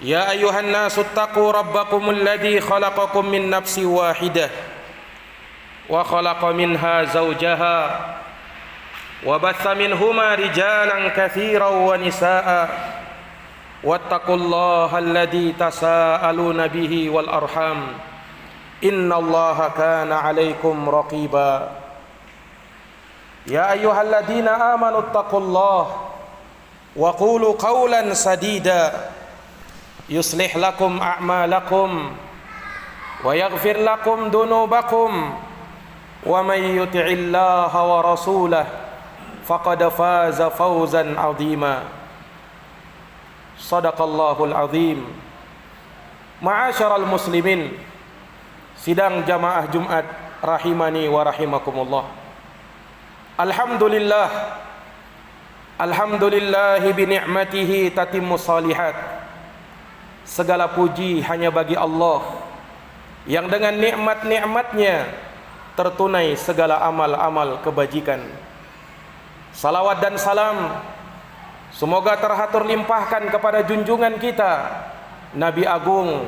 يا أيها الناس اتقوا ربكم الذي خلقكم من نفس واحدة وخلق منها زوجها وبث منهما رجالا كثيرا ونساء واتقوا الله الذي تساءلون به والأرحام إن الله كان عليكم رقيبا يا أيها الذين آمنوا اتقوا الله وقولوا قولا سديدا يصلح لكم أعمالكم ويغفر لكم ذنوبكم ومن يطع الله ورسوله فقد فاز فوزا عظيما صدق الله العظيم. Ma'asyiral muslimin, sidang jamaah Jumat rahimani wa rahimakumullah. Alhamdulillahi bi ni'matihi tatimmu salihat. Segala puji hanya bagi Allah yang dengan nikmat-nikmatnya tertunai segala amal-amal kebajikan. Salawat dan salam semoga terhatur limpahkan kepada junjungan kita Nabi Agung,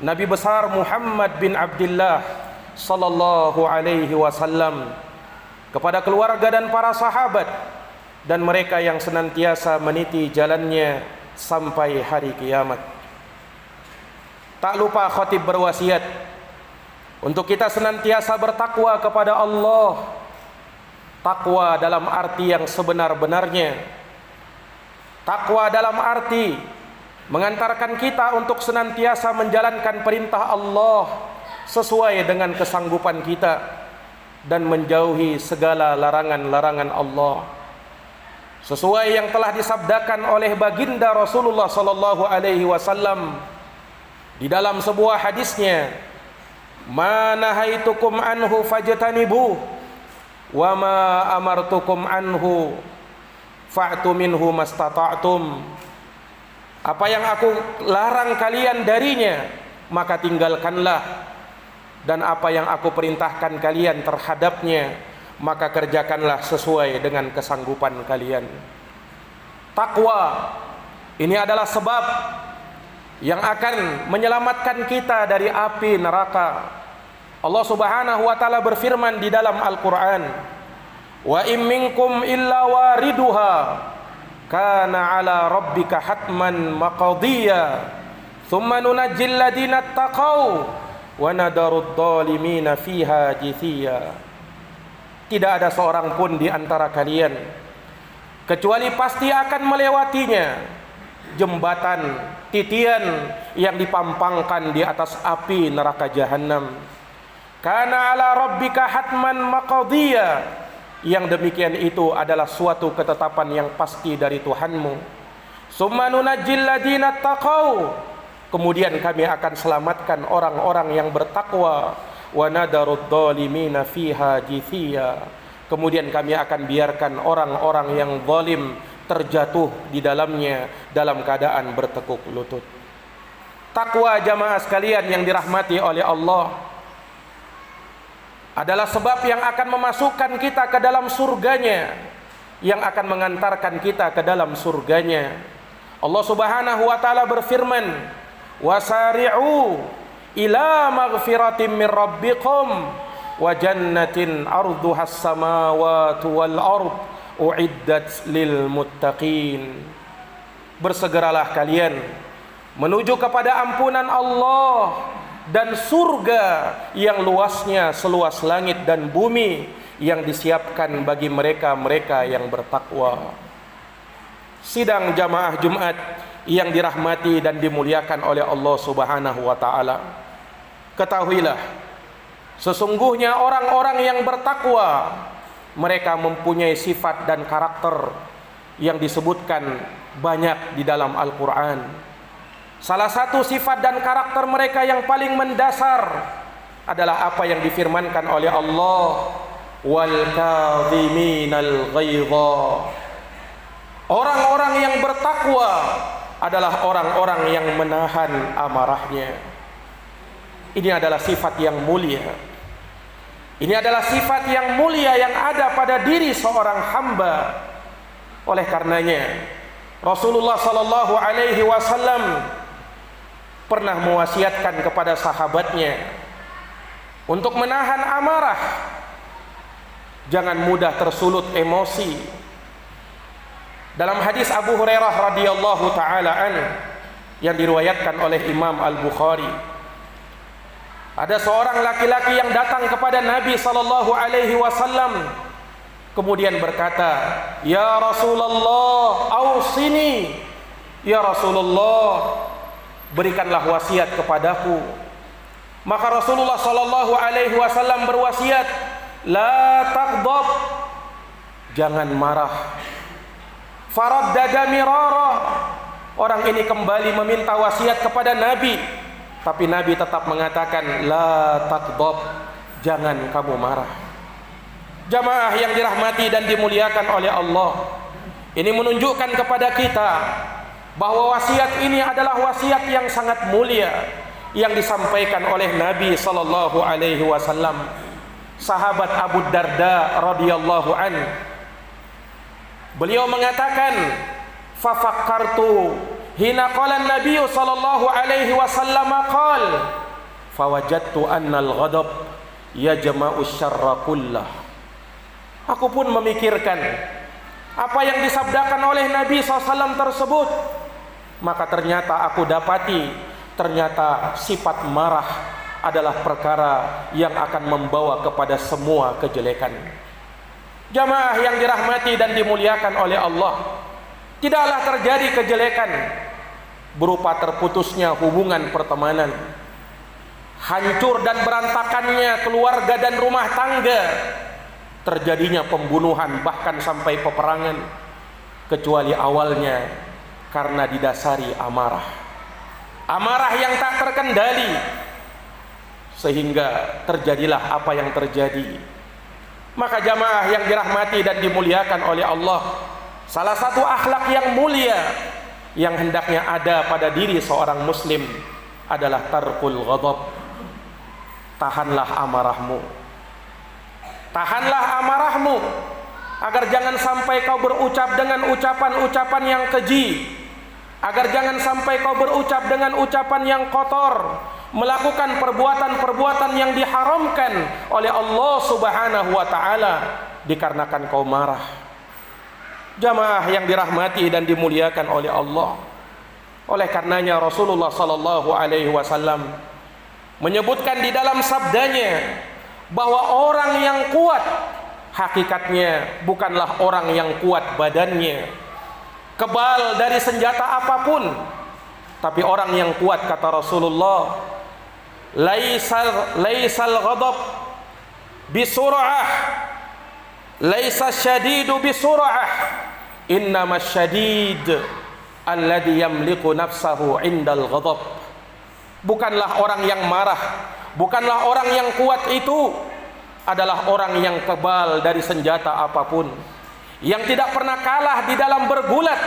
Nabi besar Muhammad bin Abdullah sallallahu alaihi wasallam, kepada keluarga dan para sahabat dan mereka yang senantiasa meniti jalannya sampai hari kiamat. Tak lupa khatib berwasiat untuk kita senantiasa bertakwa kepada Allah. Takwa dalam arti yang sebenar-benarnya. Takwa dalam arti mengantarkan kita untuk senantiasa menjalankan perintah Allah sesuai dengan kesanggupan kita dan menjauhi segala larangan-larangan Allah. Sesuai yang telah disabdakan oleh baginda Rasulullah sallallahu alaihi wasallam di dalam sebuah hadisnya, "Ma nahaitukum anhu fajtanibu wa ma amartukum anhu fa'tu minhu mastata'tum." Apa yang aku larang kalian darinya, maka tinggalkanlah, dan apa yang aku perintahkan kalian terhadapnya, maka kerjakanlah sesuai dengan kesanggupan kalian. Takwa ini adalah sebab yang akan menyelamatkan kita dari api neraka. Allah Subhanahu wa taala berfirman di dalam Al-Qur'an, "Wa in minkum illa wariduha kana 'ala rabbika hatman maqdiya thumma nunajjil ladina taqau wa nadarud dhalimina fiha jithiya." Tidak ada seorang pun di antara kalian kecuali pasti akan melewatinya jembatan titian yang dipampangkan di atas api neraka jahanam. Kana 'ala rabbika hatman maqdiya, yang demikian itu adalah suatu ketetapan yang pasti dari Tuhanmu. Summa nunajjil ladina taqau, kemudian kami akan selamatkan orang-orang yang bertakwa. Wa nadarud dhalimina fiha jithiya, kemudian kami akan biarkan orang-orang yang zalim terjatuh di dalamnya dalam keadaan bertekuk lutut. Takwa jamaah sekalian yang dirahmati oleh Allah adalah sebab yang akan memasukkan kita ke dalam surganya, yang akan mengantarkan kita ke dalam surganya. Allah Subhanahu wa taala berfirman, "Wasari'u ila maghfiratin min rabbikum wa jannatin arduhas samawati wal ardh uiddat lil muttaqin." Bersegeralah kalian menuju kepada ampunan Allah dan surga yang luasnya seluas langit dan bumi, yang disiapkan bagi mereka-mereka yang bertakwa. Sidang jamaah Jumat yang dirahmati dan dimuliakan oleh Allah Subhanahu wa taala, ketahuilah sesungguhnya orang-orang yang bertakwa mereka mempunyai sifat dan karakter yang disebutkan banyak di dalam Al-Quran. Salah satu sifat dan karakter mereka yang paling mendasar adalah apa yang difirmankan oleh Allah, wal kadhiminal ghaidha. Orang-orang yang bertakwa adalah orang-orang yang menahan amarahnya. Ini adalah sifat yang mulia. Ini adalah sifat yang mulia yang ada pada diri seorang hamba. Oleh karenanya Rasulullah sallallahu alaihi wasallam pernah mewasiatkan kepada sahabatnya untuk menahan amarah, jangan mudah tersulut emosi. Dalam hadis Abu Hurairah radhiyallahu taala an yang diriwayatkan oleh Imam Al-Bukhari, ada seorang laki-laki yang datang kepada Nabi sallallahu alaihi wasallam kemudian berkata, "Ya Rasulullah, ausini. Ya Rasulullah, berikanlah wasiat kepadaku." Maka Rasulullah sallallahu alaihi wasallam berwasiat, "La taghdab." Jangan marah. Faraddada mirara. Orang ini kembali meminta wasiat kepada Nabi, tapi Nabi tetap mengatakan, "La taghdab." Jangan kamu marah. Jamaah yang dirahmati dan dimuliakan oleh Allah, ini menunjukkan kepada kita bahwa wasiat ini adalah wasiat yang sangat mulia yang disampaikan oleh Nabi sallallahu alaihi wasallam. Sahabat Abu Darda radhiyallahu an, beliau mengatakan, "Fafakkartu hina qala an-nabiy sallallahu alaihi wasallam qal fawajadtu anna al-ghadab yajma'u syarra kullah." Aku pun memikirkan apa yang disabdakan oleh Nabi SAW tersebut, maka ternyata aku dapati ternyata sifat marah adalah perkara yang akan membawa kepada semua kejelekan. Jamaah yang dirahmati dan dimuliakan oleh Allah, tidaklah terjadi kejelekan berupa terputusnya hubungan pertemanan, hancur dan berantakannya keluarga dan rumah tangga, terjadinya pembunuhan bahkan sampai peperangan, kecuali awalnya karena didasari amarah. Amarah yang tak terkendali, sehingga terjadilah apa yang terjadi. Maka jamaah yang dirahmati dan dimuliakan oleh Allah, salah satu akhlak yang mulia yang hendaknya ada pada diri seorang muslim adalah tarkul ghadab. Tahanlah amarahmu. Tahanlah amarahmu agar jangan sampai kau berucap dengan ucapan-ucapan yang keji, agar jangan sampai kau berucap dengan ucapan yang kotor, melakukan perbuatan-perbuatan yang diharamkan oleh Allah Subhanahu wa taala dikarenakan kau marah. Jamaah yang dirahmati dan dimuliakan oleh Allah, oleh karenanya Rasulullah sallallahu alaihi wasallam menyebutkan di dalam sabdanya bahwa orang yang kuat hakikatnya bukanlah orang yang kuat badannya, kebal dari senjata apapun, tapi orang yang kuat, kata Rasulullah, laisal ghadab bisur'ah, laisa syadidu bisur'ah, innama syadid alladhi yamliku nafsahu indal ghadab. Bukanlah orang yang marah, bukanlah orang yang kuat itu adalah orang yang kebal dari senjata apapun, yang tidak pernah kalah di dalam bergulat.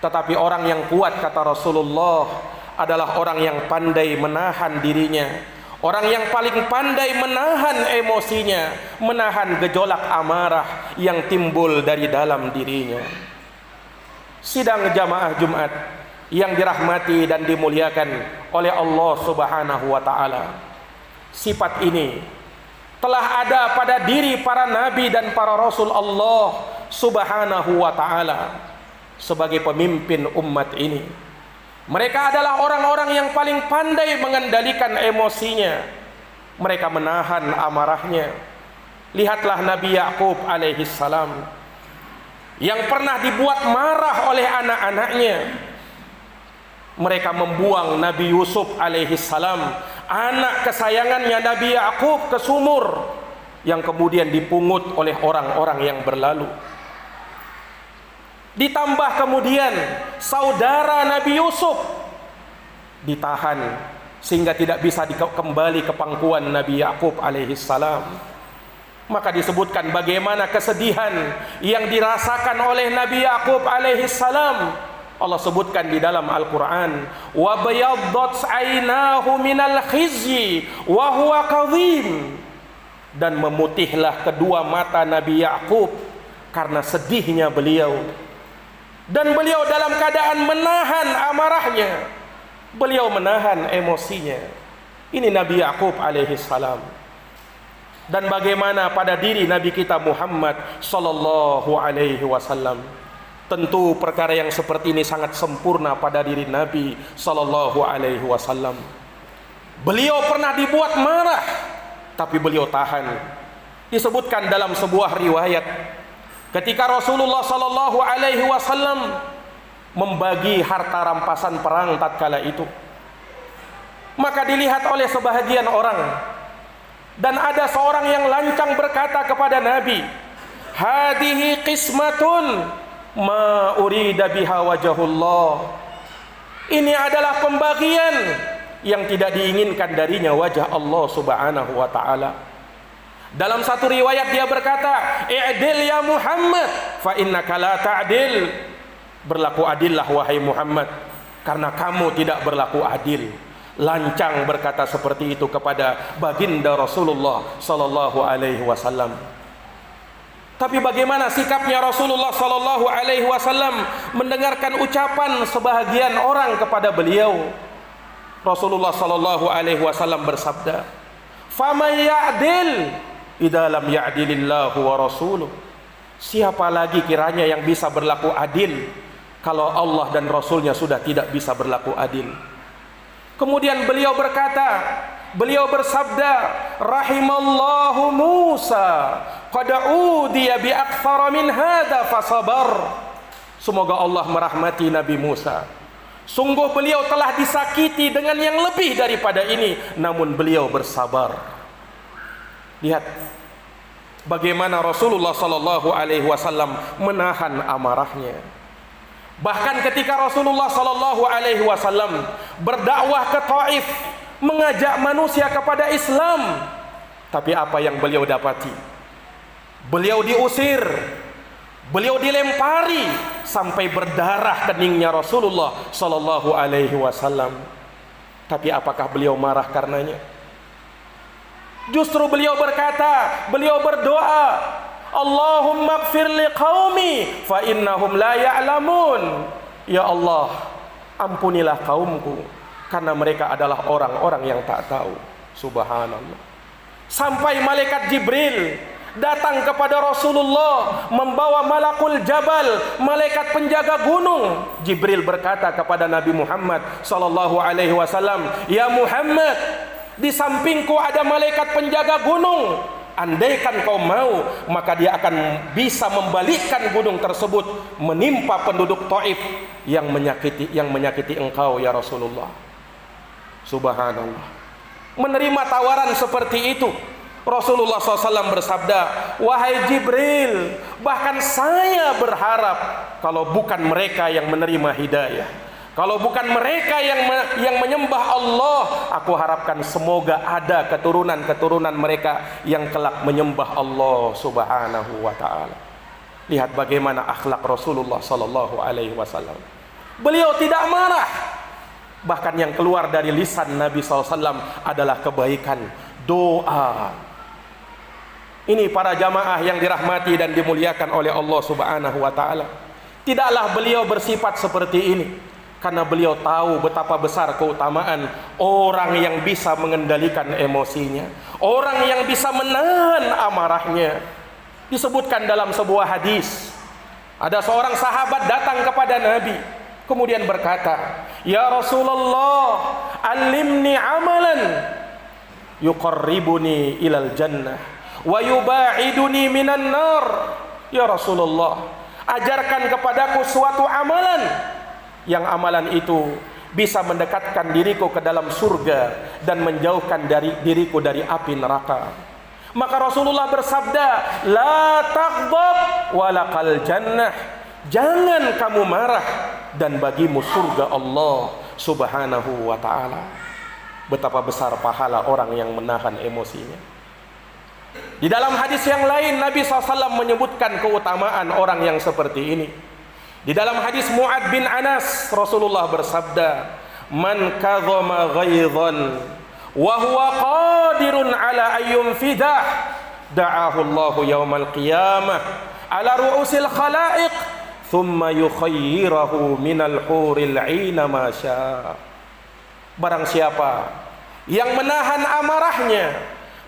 Tetapi orang yang kuat, kata Rasulullah, adalah orang yang pandai menahan dirinya, orang yang paling pandai menahan emosinya, menahan gejolak amarah yang timbul dari dalam dirinya. Sidang jamaah Jumat yang dirahmati dan dimuliakan oleh Allah Subhanahu wa taala, sifat ini telah ada pada diri para nabi dan para rasul Allah Subhanahu wa taala sebagai pemimpin umat ini. Mereka adalah orang-orang yang paling pandai mengendalikan emosinya. Mereka menahan amarahnya. Lihatlah Nabi Yakub alaihi salam yang pernah dibuat marah oleh anak-anaknya. Mereka membuang Nabi Yusuf alaihi salam, anak kesayangannya Nabi Yakub, ke sumur yang kemudian dipungut oleh orang-orang yang berlalu. Ditambah kemudian saudara Nabi Yusuf ditahan sehingga tidak bisa kembali ke pangkuan Nabi Yakub alaihi salam. Maka disebutkan bagaimana kesedihan yang dirasakan oleh Nabi Yakub alaihi salam. Allah sebutkan di dalam Al-Quran, wa bayaddat aynahu minal khizyi wa huwa kadhim, dan memutihlah kedua mata Nabi Yakub karena sedihnya beliau, dan beliau dalam keadaan menahan amarahnya, Beliau menahan emosinya. Ini Nabi Yakub alaihi salam. Dan bagaimana pada diri Nabi kita Muhammad sallallahu alaihi wasallam. Tentu perkara yang seperti ini sangat sempurna pada diri Nabi sallallahu alaihi wasallam. Beliau pernah dibuat marah, tapi beliau tahan. Disebutkan dalam sebuah riwayat, ketika Rasulullah sallallahu alaihi wasallam membagi harta rampasan perang tatkala itu, maka dilihat oleh sebahagian orang, dan ada seorang yang lancang berkata kepada Nabi, "Hadihi qismatun ma urida biha wajhullah." Ini adalah pembagian yang tidak diinginkan darinya wajah Allah Subhanahu wa taala. Dalam satu riwayat dia berkata, "I'dil ya Muhammad fa innaka la ta'dil." Berlaku adillah wahai Muhammad, karena kamu tidak berlaku adil. Lancang berkata seperti itu kepada baginda Rasulullah sallallahu alaihi wasallam. Tapi bagaimana sikapnya Rasulullah sallallahu alaihi wasallam mendengarkan ucapan sebahagian orang kepada beliau? Rasulullah sallallahu alaihi wasallam bersabda, "Faman ya'dil idza lam ya'dilillahu wa rasuluh." Siapa lagi kiranya yang bisa berlaku adil kalau Allah dan Rasulnya sudah tidak bisa berlaku adil? Kemudian beliau bersabda, "Rahimallahu Musa qad udiya bi aktsara min hadza fasabar." Semoga Allah merahmati Nabi Musa. Sungguh beliau telah disakiti dengan yang lebih daripada ini, namun beliau bersabar. Lihat bagaimana Rasulullah sallallahu alaihi wasallam menahan amarahnya. Bahkan ketika Rasulullah sallallahu alaihi wasallam berdakwah ke Taif, mengajak manusia kepada Islam, tapi apa yang beliau dapati? Beliau diusir, beliau dilempari sampai berdarah keningnya Rasulullah sallallahu alaihi wasallam. Tapi apakah beliau marah karenanya? Justru beliau berdoa, "Allahumma ighfir liqaumi fa innahum la ya'lamun." Ya Allah, ampunilah kaumku karena mereka adalah orang-orang yang tak tahu. Subhanallah. Sampai malaikat Jibril datang kepada Rasulullah membawa malakul jabal, malaikat penjaga gunung. Jibril berkata kepada Nabi Muhammad sallallahu alaihi wasallam, "Ya Muhammad, di sampingku ada malaikat penjaga gunung. Andaikan kau mau, maka dia akan bisa membalikkan gunung tersebut menimpa penduduk Taif yang menyakiti engkau ya Rasulullah." Subhanallah. Menerima tawaran seperti itu, Rasulullah SAW bersabda, "Wahai Jibril, bahkan saya berharap kalau bukan mereka yang menerima hidayah, kalau bukan mereka yang menyembah Allah, aku harapkan semoga ada keturunan-keturunan mereka yang kelak menyembah Allah Subhanahu wa taala." Lihat bagaimana akhlak Rasulullah sallallahu alaihi wasallam. Beliau tidak marah. Bahkan yang keluar dari lisan Nabi SAW adalah kebaikan, doa. Ini para jamaah yang dirahmati dan dimuliakan oleh Allah Subhanahu wa taala. Tidaklah beliau bersifat seperti ini karena beliau tahu betapa besar keutamaan orang yang bisa mengendalikan emosinya, orang yang bisa menahan amarahnya. Disebutkan dalam sebuah hadis, ada seorang sahabat datang kepada Nabi, kemudian berkata, "Ya Rasulullah, alimni amalan yuqarribuni ilal jannah wa yubaiduni minan nar." Ya Rasulullah, ajarkan kepadaku suatu amalan yang amalan itu bisa mendekatkan diriku ke dalam surga dan menjauhkan diriku dari api neraka. Maka Rasulullah bersabda, "La taghdab walakal jannah." Jangan kamu marah dan bagimu surga Allah Subhanahu wa taala. Betapa besar pahala orang yang menahan emosinya. Di dalam hadis yang lain Nabi SAW menyebutkan keutamaan orang yang seperti ini. Di dalam hadis Mu'ad bin Anas, Rasulullah bersabda, "Man kadhama ghaidhan wa huwa qadirun ala ayyunfidah, da'ahu Allahu yaumal qiyamah ala ru'usil khalaiq thumma yukhayyirahu minal huril 'aina ma syaa." Barang siapa yang menahan amarahnya,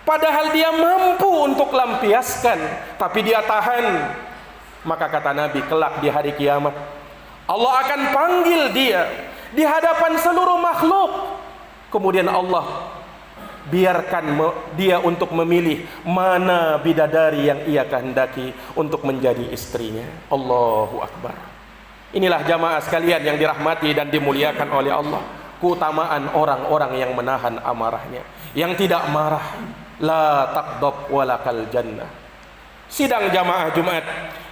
padahal dia mampu untuk lampiaskan, tapi dia tahan, maka kata Nabi, kelak di hari kiamat Allah akan panggil dia di hadapan seluruh makhluk. Kemudian Allah biarkan dia untuk memilih mana bidadari yang ia kehendaki untuk menjadi istrinya. Allahu Akbar. Inilah jamaah sekalian yang dirahmati dan dimuliakan oleh Allah, keutamaan orang-orang yang menahan amarahnya, yang tidak marah. La taqdab walakal jannah. Sidang jamaah Jumat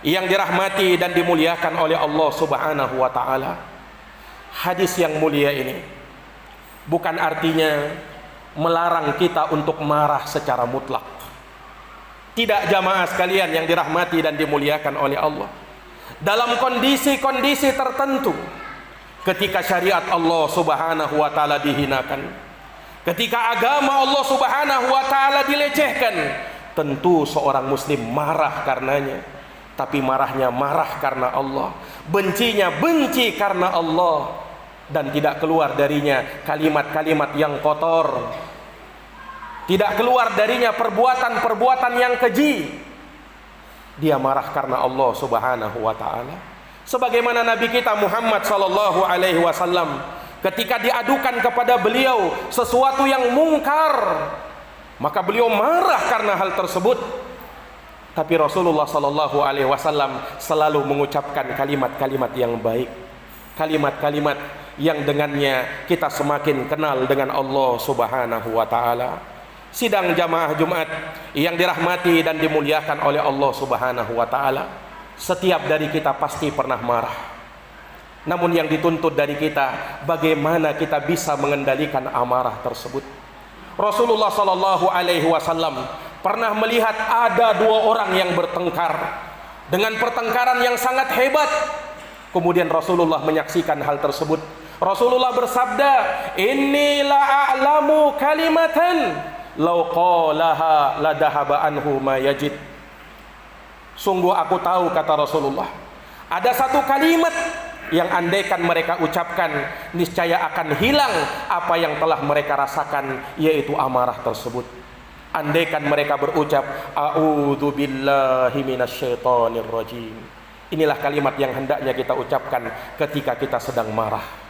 yang dirahmati dan dimuliakan oleh Allah Subhanahu wa taala, hadis yang mulia ini bukan artinya melarang kita untuk marah secara mutlak. Tidak, jamaah sekalian yang dirahmati dan dimuliakan oleh Allah. Dalam kondisi-kondisi tertentu, ketika syariat Allah Subhanahu wa taala dihinakan, ketika agama Allah Subhanahu wa taala dilecehkan, tentu seorang muslim marah karenanya. Tapi marahnya marah karena Allah, bencinya benci karena Allah, dan tidak keluar darinya kalimat-kalimat yang kotor, tidak keluar darinya perbuatan-perbuatan yang keji. Dia marah karena Allah Subhanahu wa taala. Sebagaimana Nabi kita Muhammad sallallahu alaihi wasallam, ketika diadukan kepada beliau sesuatu yang mungkar, maka beliau marah karena hal tersebut. Tapi Rasulullah sallallahu alaihi wasallam selalu mengucapkan kalimat-kalimat yang baik, kalimat-kalimat yang dengannya kita semakin kenal dengan Allah Subhanahu wa taala. Sidang jamaah Jumat yang dirahmati dan dimuliakan oleh Allah Subhanahu wa taala, setiap dari kita pasti pernah marah. Namun yang dituntut dari kita, bagaimana kita bisa mengendalikan amarah tersebut. Rasulullah sallallahu alaihi wasallam pernah melihat ada dua orang yang bertengkar dengan pertengkaran yang sangat hebat. Kemudian Rasulullah menyaksikan hal tersebut. Rasulullah bersabda, "Inni la a'lamu kalimatan law qalaha la dahaba anhu ma yajid." Sungguh aku tahu, kata Rasulullah, ada satu kalimat yang andaikan mereka ucapkan, niscaya akan hilang apa yang telah mereka rasakan, yaitu amarah tersebut. Andaikan mereka berucap, a'udzu billahi minasyaitonir rajim. Inilah kalimat yang hendaknya kita ucapkan ketika kita sedang marah.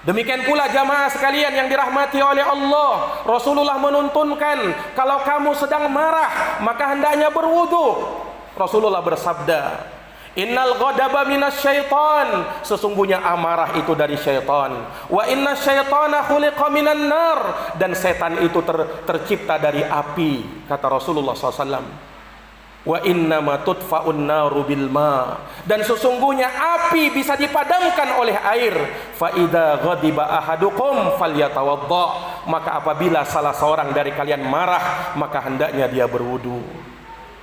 Demikian pula jamaah sekalian yang dirahmati oleh Allah, Rasulullah menuntunkan, kalau kamu sedang marah, maka hendaknya berwudu. Rasulullah bersabda, innal ghadaba minasyaiton, sesungguhnya amarah itu dari syaitan. Wa inna syaitana khuliqa minan nar, dan setan itu tercipta dari api, kata Rasulullah SAW. Wa innama tudfa'un naru bil ma, dan sesungguhnya api bisa dipadamkan oleh air. Fa idza ghadiba ahadukum falyatawadda, maka apabila salah seorang dari kalian marah, maka hendaknya dia berwudu.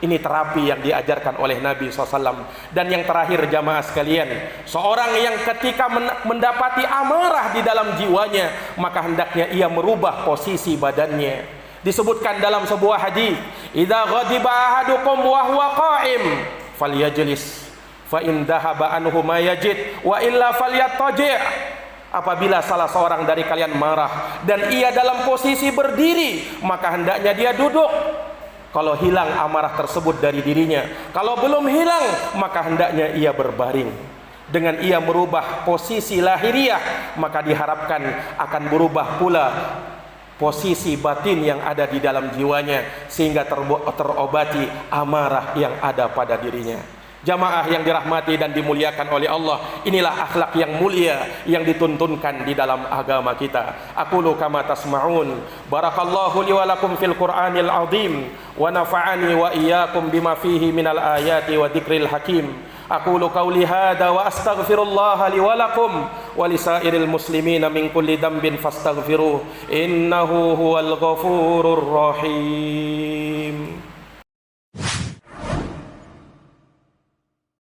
Ini terapi yang diajarkan oleh Nabi SAW. Dan yang terakhir jamaah sekalian, seorang yang ketika mendapati amarah di dalam jiwanya, maka hendaknya ia merubah posisi badannya. Disebutkan dalam sebuah hadis, idza ghadiba ahadukum wa huwa qa'im falyajlis fa in dhahaba anhu ma yajid wa illa falyattaji'. Apabila salah seorang dari kalian marah dan ia dalam posisi berdiri, maka hendaknya dia duduk. Kalau hilang amarah tersebut dari dirinya, kalau belum hilang, maka hendaknya ia berbaring. Dengan ia merubah posisi lahiriah, maka diharapkan akan berubah pula posisi batin yang ada di dalam jiwanya, sehingga terobati amarah yang ada pada dirinya. Jamaah yang dirahmati dan dimuliakan oleh Allah, inilah akhlak yang mulia yang dituntunkan di dalam agama kita. Aqulu kama tasma'un. Barakallahu li wa lakum fil Qur'anil azim wa nafa'ani wa iyyakum bima fihi minal ayati wa dzikril hakim. Aqulu qawli hadza wa astaghfirullaha li wa lakum wa lisairil muslimina min kulli dhanbin fastaghfiruh innahu huwal ghafurur rahim.